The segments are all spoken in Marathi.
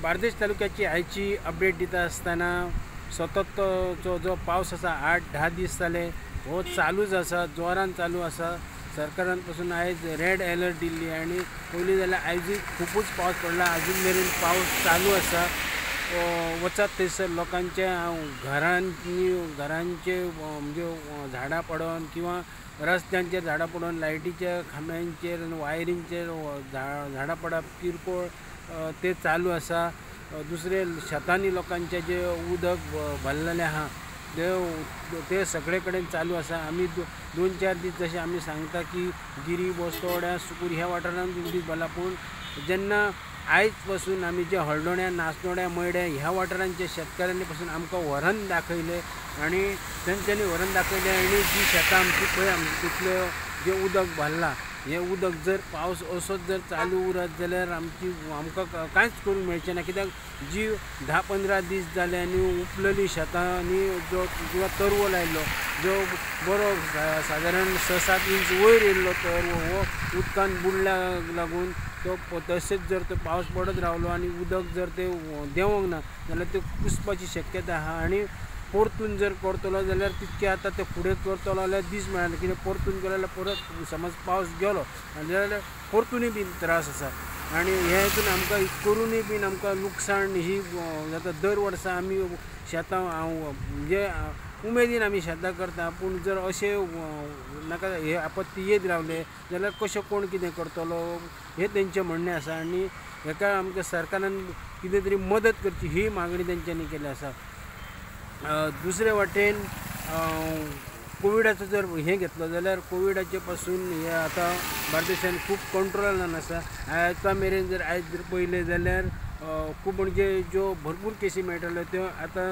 बार्देश तालुक्याची आयची अपडेट दिता असताना सतत जो पावस असा 8-10 दीस जाले हो चालूच असा, जोरान चालू असा। सरकारान पासून आयज रेड अलर्ट दिल्ली आणि पयलीं जाल्यार आयज खूपच पावस पडला, अजून मेरेन पावस चालू असा। वचत थंयसर लोकांच्या घरांचे म्हणजे झाडां पडोन किंवा रस्त्यांचेर झाडां पडोन, लायटीच्या खांब्यांचेर वायरींचेर झाडां पडप किरकोळ ते चालू असा। दुसरे शेतांनी लोकांचे जे उदक भरलेलें आहा ते सगळे कडेन चालू असा। आमी 2-4 दीस जशें आमी सांगता की गिरी, बोस्तोड्या, सुकूर ह्या वाठारांत उदीक भरला, पूण जेन्ना आयज पासून आमी जे हळदोण्या, नासनोड्या, मयड्या ह्या वाठारांच्या शेतकाऱ्यांनी पासून आमकां व्हरून दाखयले आणि तेंच्यांनी व्हरून दाखयले आनी जी शेतां आमची पळय तितलें जें उदक भरलां हें उदक जर पावस असोच जर चालू उरत जाल्यार आमकां कांयच करूंक मेळचें ना। कित्याक जी 10-15 दीस जाले आनी उपलली शेतांनी जो किंवा तरवो लायल्लो जो बरो सादारण 6-7 इंच वयर येयल्लो तरवो हो उदकान बुडल्या लागून तो तशेंच जर तो पावस पडत रावलो आनी उदक जर ते देंवोंक ना जाल्यार ते कुसपाची शक्यता आहा। आनी परतून जर करतलो जाल्यार तितके आतां ते फुडें करतलो जाल्यार दीस मेळना, कित्याक परतून केलो जाल्यार परत समज पावस गेलो जाल्यार परतूनय बीन त्रास आसा। आनी हे हितून आमकां करूनय बीन आमकां लुकसाण ही जाता। दर वर्सा आमी शेतां म्हणजे उमेदीन आमी शेतां करता, पूण जर अशें नाका हे आपत्ती येत रावले जाल्यार कशें कोण कितें करतलो हें तेंचें म्हणणें आसा। आनी हेका आमकां सरकारान कितें तरी मदत करची ही मागणी तेंच्यांनी केली आसा। दुसरे वाटेन कोविडाचो जर हें घेतलो जाल्यार कोविडाचे पासून हे आतां बार्देशांत खूब कंट्रोलान आसा। आतां मेरेन जर पळयलें जाल्यार खूब म्हणजे ज्यो भरपूर केसी मेळटल्यो त्यो आतां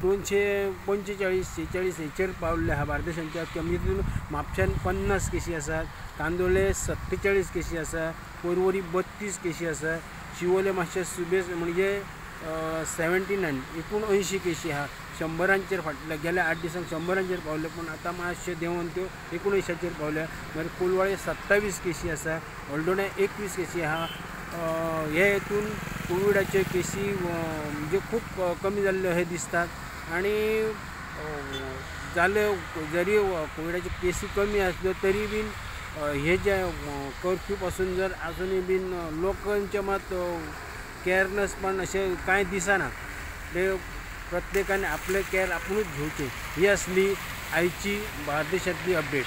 245-46 हेचेर पावल्ले आहा बार्देशांच्या। कमीतून म्हापशान 50 केसी आसात, कांदोळे 47 केसी आसा, पर्वरी 32 केसी आसा, शिवोले मातशे सुबेज म्हणजे 79 केसी आहा। 100रांचेर फाटल्या गेल्या 8 दिसांक 100रांचेर पावले, पूण आतां मातशे देंवोन त्यो 19चेर पावल्या। मागीर कोलवाळे 27 केसी आसा, हळदोण्या 21 केसी आहा। हे हितून कोविडाचे केसी म्हणजे खूब कमी जाल्ल्यो हे दिसतात। आनी जाल्यो जरी कोविडाचे केसी कमी आसल्यो तरी बीन हे जे कर्फ्यू पासून जर आजुनूय बीन लोकांचे मात केअरनेसपण अशें कांय दिसना। ते प्रत्येकाने आपले केअर आपुणूच घेवचे। ही असली आयची बार्देशांतली अपडेट।